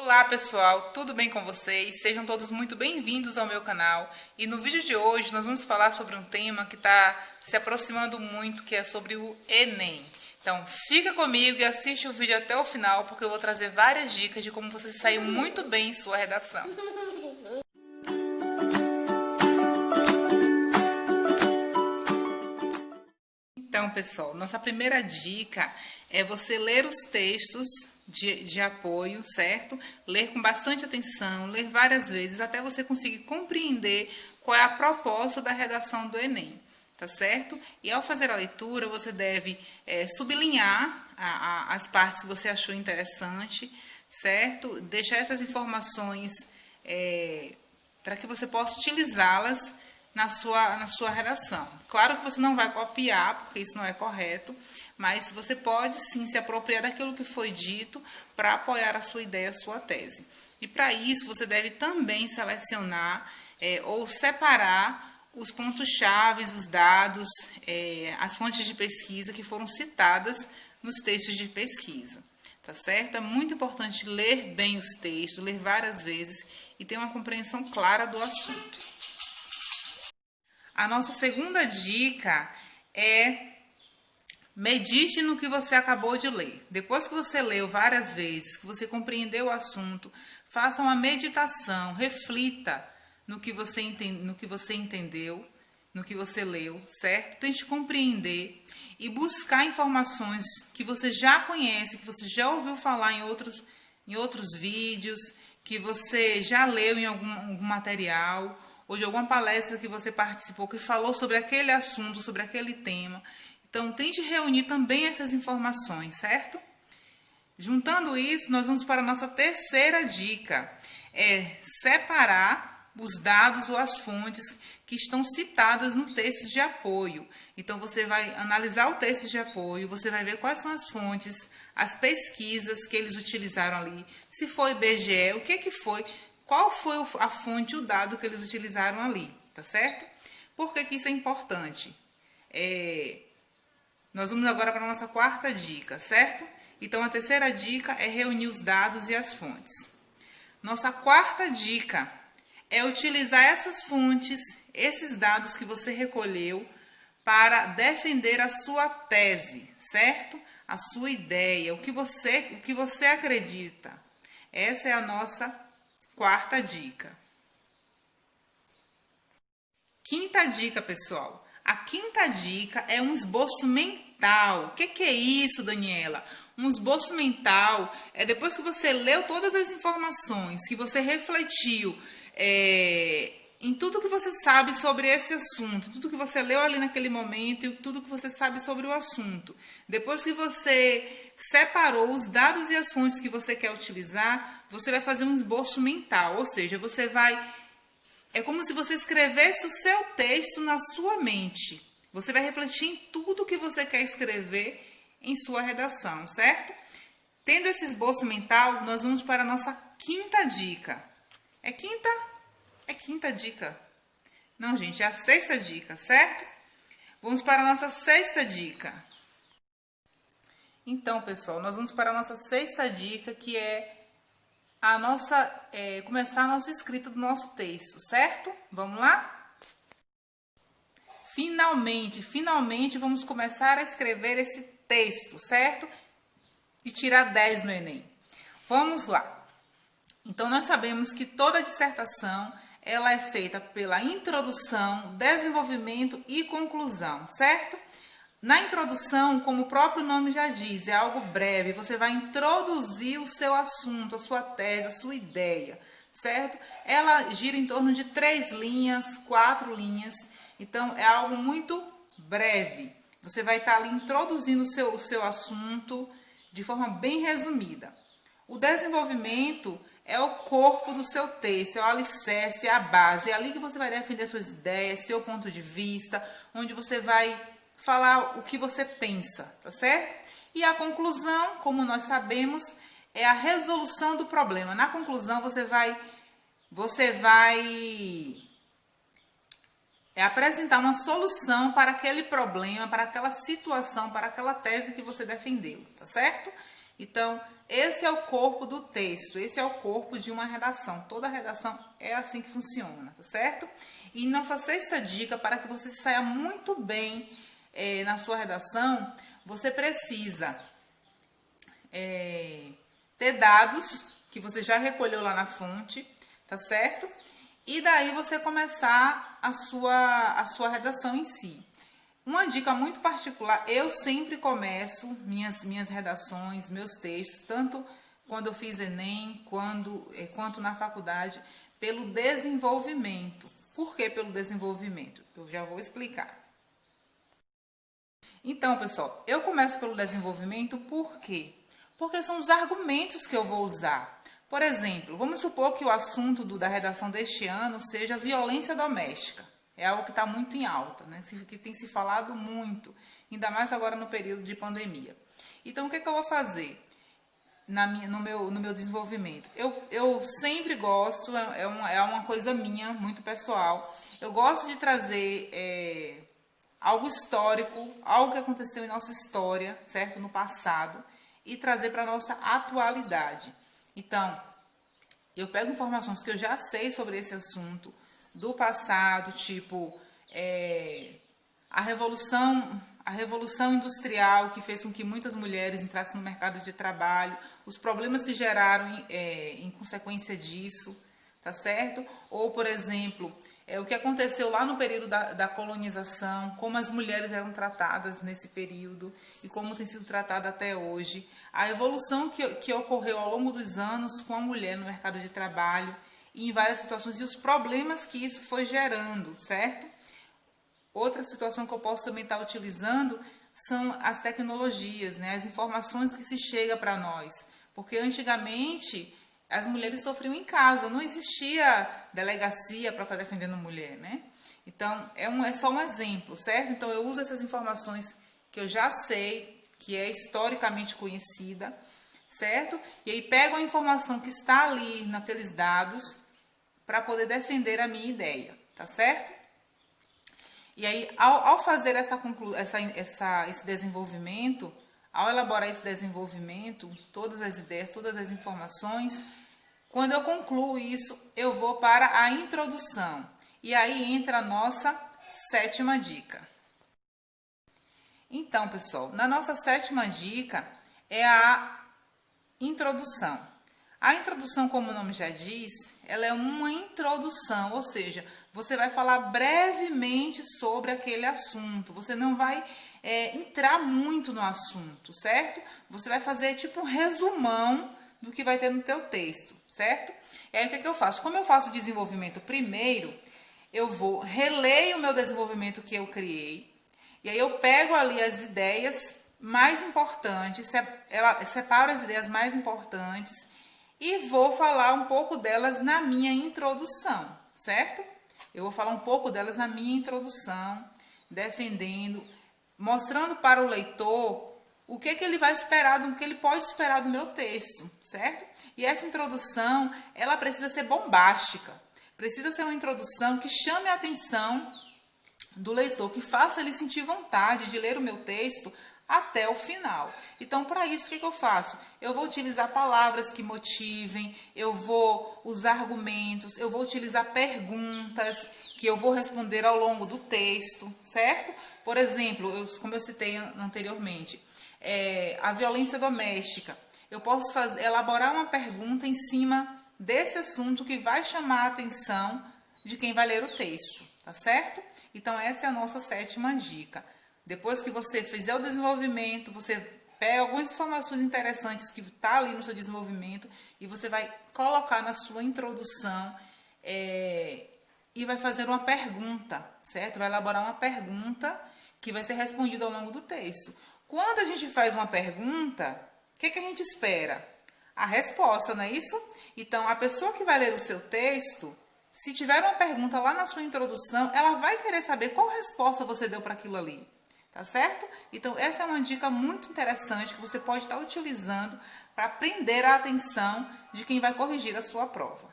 Olá pessoal, tudo bem com vocês? Sejam todos muito bem-vindos ao meu canal. E no vídeo de hoje nós vamos falar sobre um tema que está se aproximando muito, que é sobre o Enem. Então fica comigo e assiste o vídeo até o final, porque eu vou trazer várias dicas de como você sair muito bem em sua redação. Então, pessoal, nossa primeira dica é você ler os textos de apoio, certo? Ler com bastante atenção, ler várias vezes, até você conseguir compreender qual é a proposta da redação do Enem, tá certo? E ao fazer a leitura, você deve sublinhar as partes que você achou interessante, certo? Deixar essas informações para que você possa utilizá-las na sua redação. Claro que você não vai copiar, porque isso não é correto, mas você pode sim se apropriar daquilo que foi dito para apoiar a sua ideia, a sua tese. E para isso você deve também selecionar ou separar os pontos-chave, os dados, as fontes de pesquisa que foram citadas nos textos de pesquisa. Tá certo? É muito importante ler bem os textos, ler várias vezes e ter uma compreensão clara do assunto. A nossa segunda dica é medite no que você acabou de ler. Depois que você leu várias vezes, que você compreendeu o assunto, faça uma meditação, reflita no que você entendeu, no que você leu, certo? Tente compreender e buscar informações que você já conhece, que você já ouviu falar em outros vídeos, que você já leu em algum material, ou de alguma palestra que você participou, que falou sobre aquele assunto, sobre aquele tema. Então, tente reunir também essas informações, certo? Juntando isso, nós vamos para a nossa terceira dica. É separar os dados ou as fontes que estão citadas no texto de apoio. Então, você vai analisar o texto de apoio, você vai ver quais são as fontes, as pesquisas que eles utilizaram ali. Se foi IBGE, o que foi... Qual foi a fonte, o dado que eles utilizaram ali, tá certo? Por que isso é importante? Nós vamos agora para a nossa quarta dica, certo? Então, a terceira dica é reunir os dados e as fontes. Nossa quarta dica é utilizar essas fontes, esses dados que você recolheu, para defender a sua tese, certo? A sua ideia, o que você acredita. Essa é a nossa quarta dica. Quinta dica, pessoal. A quinta dica é um esboço mental. O que é isso, Daniela? Um esboço mental é depois que você leu todas as informações, que você refletiu em tudo que você sabe sobre esse assunto, tudo que você leu ali naquele momento e tudo que você sabe sobre o assunto. Depois que você separou os dados e as fontes que você quer utilizar, você vai fazer um esboço mental, ou seja, é como se você escrevesse o seu texto na sua mente. Você vai refletir em tudo que você quer escrever em sua redação, certo? Tendo esse esboço mental, nós vamos para a nossa quinta dica. É quinta? É quinta dica. Não, gente, é a sexta dica, certo? Vamos para a nossa sexta dica. Então, pessoal, nós vamos para a nossa sexta dica, que é começar a nossa escrita do nosso texto, certo? Vamos lá? Finalmente vamos começar a escrever esse texto, certo? E tirar 10 no Enem. Vamos lá. Então, nós sabemos que toda dissertação ela é feita pela introdução, desenvolvimento e conclusão, certo? Na introdução, como o próprio nome já diz, é algo breve. Você vai introduzir o seu assunto, a sua tese, a sua ideia, certo? Ela gira em torno de 3 linhas, 4 linhas. Então, é algo muito breve. Você vai estar ali introduzindo o seu assunto de forma bem resumida. O desenvolvimento é o corpo do seu texto, é o alicerce, é a base. É ali que você vai defender suas ideias, seu ponto de vista, onde você vai falar o que você pensa, tá certo? E a conclusão, como nós sabemos, é a resolução do problema. Na conclusão, você vai apresentar uma solução para aquele problema, para aquela situação, para aquela tese que você defendeu, tá certo? Então, esse é o corpo do texto, esse é o corpo de uma redação. Toda redação é assim que funciona, tá certo? E nossa sexta dica, para que você saia muito bem na sua redação, você precisa ter dados que você já recolheu lá na fonte, tá certo? E daí você começar a sua redação em si. Uma dica muito particular, eu sempre começo minhas redações, meus textos, tanto quando eu fiz Enem, quanto na faculdade, pelo desenvolvimento. Por que pelo desenvolvimento? Eu já vou explicar. Então, pessoal, eu começo pelo desenvolvimento por quê? Porque são os argumentos que eu vou usar. Por exemplo, vamos supor que o assunto da redação deste ano seja violência doméstica. É algo que está muito em alta, né? Que tem se falado muito, ainda mais agora no período de pandemia. Então, o que eu vou fazer no meu desenvolvimento? Eu sempre gosto, é uma coisa minha, muito pessoal, eu gosto de trazer algo histórico, algo que aconteceu em nossa história, certo? No passado, e trazer para a nossa atualidade. Então, eu pego informações que eu já sei sobre esse assunto, do passado, tipo a revolução industrial que fez com que muitas mulheres entrassem no mercado de trabalho, os problemas que geraram em consequência disso, tá certo? Ou, por exemplo, o que aconteceu lá no período da colonização, como as mulheres eram tratadas nesse período e como tem sido tratada até hoje, a evolução que ocorreu ao longo dos anos com a mulher no mercado de trabalho, em várias situações, e os problemas que isso foi gerando, certo? Outra situação que eu posso também estar utilizando são as tecnologias, né? As informações que se chega para nós. Porque antigamente as mulheres sofriam em casa, não existia delegacia para estar defendendo mulher, né? Então, é só um exemplo, certo? Então, eu uso essas informações que eu já sei, que é historicamente conhecida, certo? E aí pego a informação que está ali naqueles dados para poder defender a minha ideia, tá certo? E aí, ao fazer esse desenvolvimento, ao elaborar esse desenvolvimento, todas as ideias, todas as informações, quando eu concluo isso, eu vou para a introdução. E aí entra a nossa sétima dica. Então, pessoal, na nossa sétima dica é a introdução. A introdução, como o nome já diz, ela é uma introdução, ou seja, você vai falar brevemente sobre aquele assunto. Você não vai entrar muito no assunto, certo? Você vai fazer tipo um resumão do que vai ter no teu texto, certo? E aí, o que eu faço? Como eu faço o desenvolvimento primeiro, eu vou releio o meu desenvolvimento que eu criei, e aí eu pego ali as ideias mais importantes, separo as ideias mais importantes e vou falar um pouco delas na minha introdução, certo? Eu vou falar um pouco delas na minha introdução, defendendo, mostrando para o leitor o que ele vai esperar, o que ele pode esperar do meu texto, certo? E essa introdução, ela precisa ser bombástica, precisa ser uma introdução que chame a atenção do leitor, que faça ele sentir vontade de ler o meu texto até o final. Então, para isso, o que eu faço? Eu vou utilizar palavras que motivem, eu vou usar argumentos, eu vou utilizar perguntas que eu vou responder ao longo do texto, certo? Por exemplo, como eu citei anteriormente, a violência doméstica. Eu posso elaborar uma pergunta em cima desse assunto que vai chamar a atenção de quem vai ler o texto, tá certo? Então, essa é a nossa sétima dica. Depois que você fizer o desenvolvimento, você pega algumas informações interessantes que está ali no seu desenvolvimento e você vai colocar na sua introdução e vai fazer uma pergunta, certo? Vai elaborar uma pergunta que vai ser respondida ao longo do texto. Quando a gente faz uma pergunta, o que a gente espera? A resposta, não é isso? Então, a pessoa que vai ler o seu texto, se tiver uma pergunta lá na sua introdução, ela vai querer saber qual resposta você deu para aquilo ali. Tá certo? Então, essa é uma dica muito interessante que você pode estar utilizando para prender a atenção de quem vai corrigir a sua prova.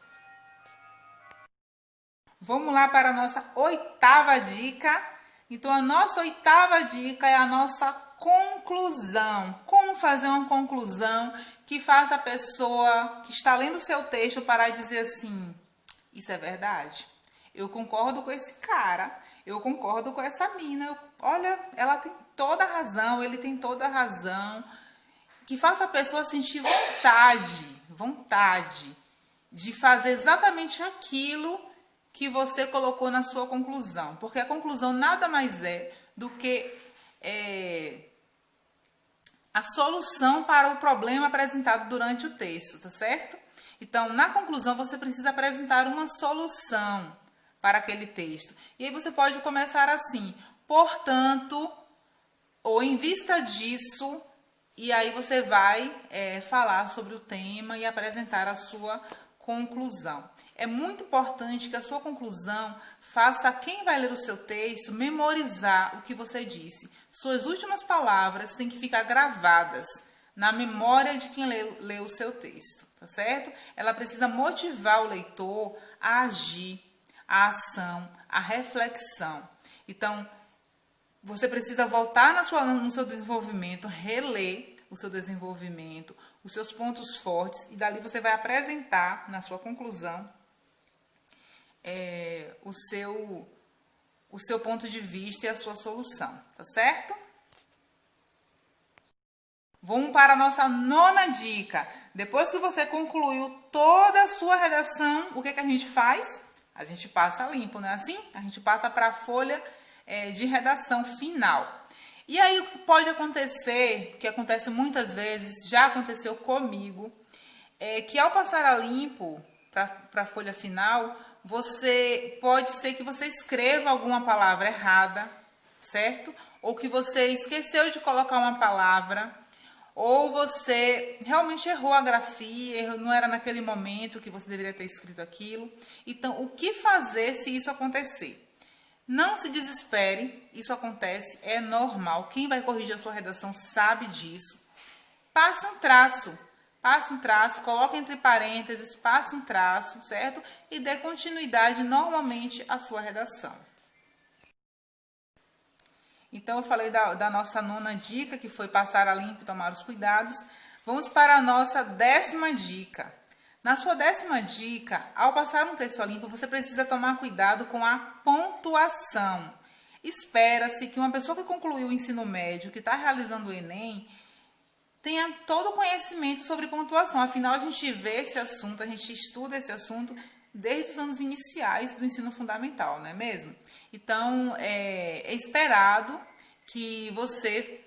Vamos lá para a nossa oitava dica. Então, a nossa oitava dica é a nossa conclusão. Como fazer uma conclusão que faça a pessoa que está lendo o seu texto parar e dizer assim: isso é verdade? Eu concordo com esse cara, eu concordo com essa mina. Olha, ela tem toda a razão, ele tem toda a razão. Que faça a pessoa sentir vontade de fazer exatamente aquilo que você colocou na sua conclusão. Porque a conclusão nada mais é do que a solução para o problema apresentado durante o texto, tá certo? Então, na conclusão, você precisa apresentar uma solução para aquele texto. E aí você pode começar assim: portanto, ou em vista disso, e aí você vai falar sobre o tema e apresentar a sua conclusão. É muito importante que a sua conclusão faça quem vai ler o seu texto memorizar o que você disse. Suas últimas palavras têm que ficar gravadas na memória de quem lê o seu texto, tá certo? Ela precisa motivar o leitor a agir, a ação, a reflexão. Então, você precisa voltar no seu desenvolvimento, reler o seu desenvolvimento, os seus pontos fortes, e dali você vai apresentar na sua conclusão o seu ponto de vista e a sua solução, tá certo? Vamos para a nossa 9ª dica. Depois que você concluiu toda a sua redação, o que a gente faz? A gente passa limpo, não é assim? A gente passa para a folha de redação final. E aí o que pode acontecer, que acontece muitas vezes, já aconteceu comigo, é que ao passar a limpo para a folha final, pode ser que você escreva alguma palavra errada, certo? Ou que você esqueceu de colocar uma palavra, ou você realmente errou a grafia, não era naquele momento que você deveria ter escrito aquilo. Então, o que fazer se isso acontecer? Não se desespere, isso acontece, é normal. Quem vai corrigir a sua redação sabe disso. Passe um traço, coloque entre parênteses, passe um traço, certo? E dê continuidade normalmente à sua redação. Então, eu falei da nossa 9ª dica, que foi passar a limpo e tomar os cuidados. Vamos para a nossa 10ª dica. Na sua 10ª dica, ao passar um texto a limpo, você precisa tomar cuidado com a pontuação. Espera-se que uma pessoa que concluiu o ensino médio, que está realizando o Enem, tenha todo o conhecimento sobre pontuação. Afinal, a gente vê esse assunto, a gente estuda esse assunto desde os anos iniciais do ensino fundamental, não é mesmo? Então, é esperado que você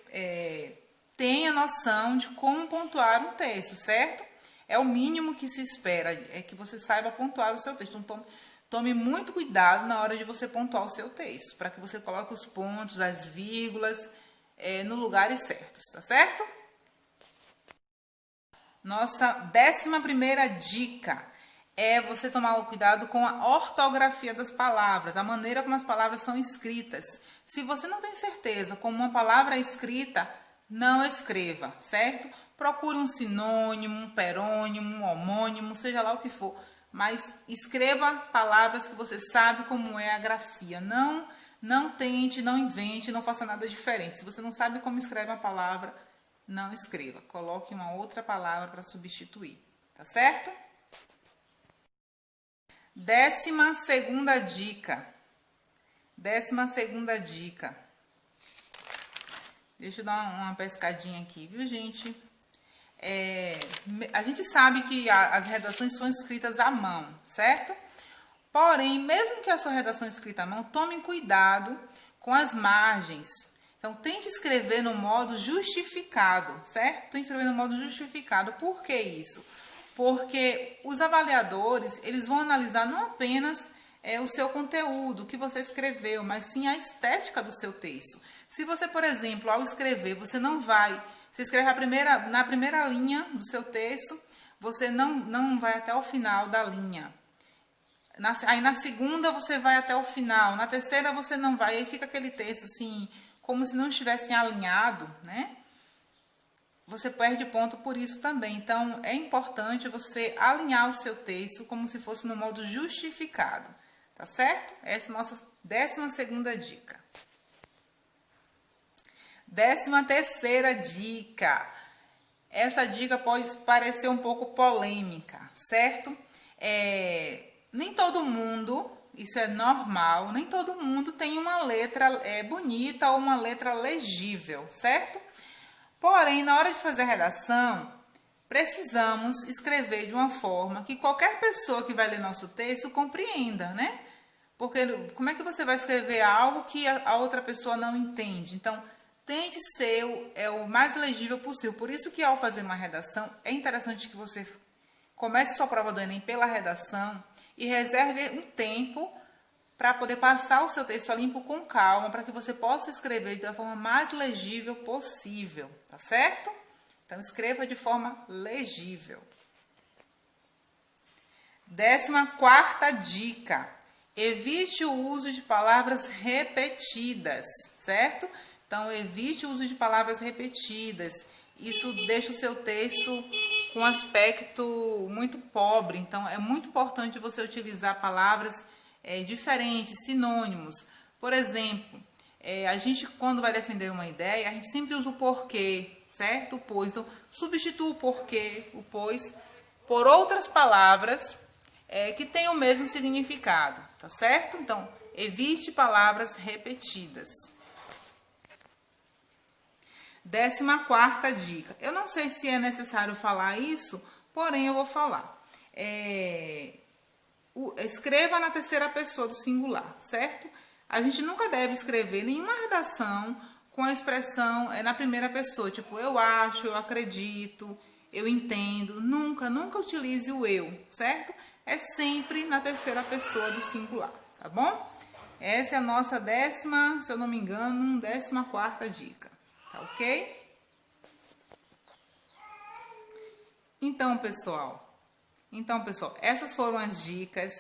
tenha noção de como pontuar um texto, certo? É o mínimo que se espera, é que você saiba pontuar o seu texto. Então, tome muito cuidado na hora de você pontuar o seu texto, para que você coloque os pontos, as vírgulas, no lugares certos, tá certo? Nossa 11ª dica é você tomar cuidado com a ortografia das palavras, a maneira como as palavras são escritas. Se você não tem certeza como uma palavra é escrita, não escreva, certo? Procure um sinônimo, um perônimo, um homônimo, seja lá o que for. Mas escreva palavras que você sabe como é a grafia. Não tente, não invente, não faça nada diferente. Se você não sabe como escreve uma palavra, não escreva. Coloque uma outra palavra para substituir, tá certo? 12ª dica. 12ª dica. Deixa eu dar uma pescadinha aqui, viu, gente? A gente sabe que as redações são escritas à mão, certo? Porém, mesmo que a sua redação é escrita à mão, tome cuidado com as margens. Então, tente escrever no modo justificado, certo? Tente escrever no modo justificado. Por que isso? Porque os avaliadores, eles vão analisar não apenas o seu conteúdo, o que você escreveu, mas sim a estética do seu texto. Se você, por exemplo, ao escrever, você escreve na primeira linha do seu texto, você não vai até o final da linha. Aí na segunda você vai até o final, na terceira você não vai, aí fica aquele texto assim, como se não estivesse alinhado, né? Você perde ponto por isso também. Então, é importante você alinhar o seu texto como se fosse no modo justificado, tá certo? Essa é a nossa 12ª dica. 13ª dica. Essa dica pode parecer um pouco polêmica, certo? Nem todo mundo, isso é normal, nem todo mundo tem uma letra bonita ou uma letra legível, certo? Porém, na hora de fazer a redação, precisamos escrever de uma forma que qualquer pessoa que vai ler nosso texto compreenda, né? Porque como é que você vai escrever algo que a outra pessoa não entende? Então, tente ser o mais legível possível. Por isso que ao fazer uma redação, é interessante que você comece sua prova do Enem pela redação e reserve um tempo para poder passar o seu texto a limpo com calma, para que você possa escrever da forma mais legível possível, tá certo? Então, escreva de forma legível. 14ª dica. Evite o uso de palavras repetidas, certo? Então, evite o uso de palavras repetidas. Isso deixa o seu texto com um aspecto muito pobre. Então, é muito importante você utilizar palavras diferentes, sinônimos. Por exemplo, a gente, quando vai defender uma ideia, a gente sempre usa o porquê, certo? O pois. Então, substitua o porquê, o pois, por outras palavras que tenham o mesmo significado, tá certo? Então, evite palavras repetidas. 14ª dica. Eu não sei se é necessário falar isso, porém eu vou falar. Escreva na terceira pessoa do singular, certo? A gente nunca deve escrever nenhuma redação com a expressão na primeira pessoa, tipo, eu acho, eu acredito, eu entendo. Nunca utilize o eu, certo? É sempre na terceira pessoa do singular, tá bom? Essa é a nossa se eu não me engano, 14ª dica, tá ok? Então, pessoal, essas foram as dicas,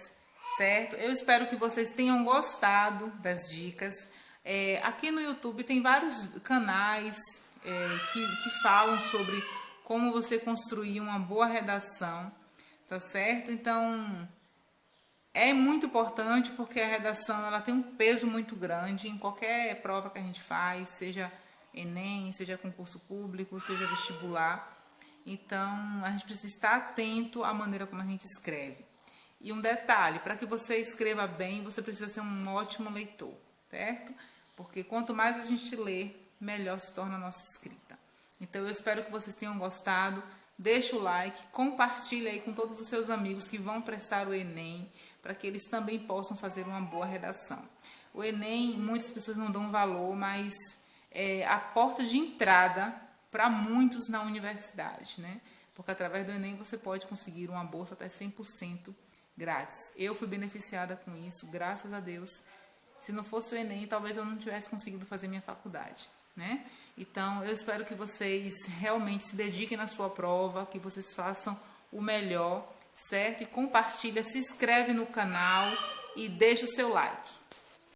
certo? Eu espero que vocês tenham gostado das dicas. Aqui no YouTube tem vários canais que falam sobre como você construir uma boa redação, tá certo? Então, é muito importante porque a redação ela tem um peso muito grande em qualquer prova que a gente faz, seja Enem, seja concurso público, seja vestibular. Então, a gente precisa estar atento à maneira como a gente escreve. E um detalhe, para que você escreva bem, você precisa ser um ótimo leitor, certo? Porque quanto mais a gente lê, melhor se torna a nossa escrita. Então, eu espero que vocês tenham gostado. Deixa o like, compartilha aí com todos os seus amigos que vão prestar o Enem, para que eles também possam fazer uma boa redação. O Enem, muitas pessoas não dão valor, mas é a porta de entrada para muitos na universidade, né? Porque através do Enem você pode conseguir uma bolsa até 100% grátis. Eu fui beneficiada com isso, graças a Deus. Se não fosse o Enem, talvez eu não tivesse conseguido fazer minha faculdade, né? Então, eu espero que vocês realmente se dediquem na sua prova, que vocês façam o melhor, certo? E compartilha, se inscreve no canal e deixa o seu like.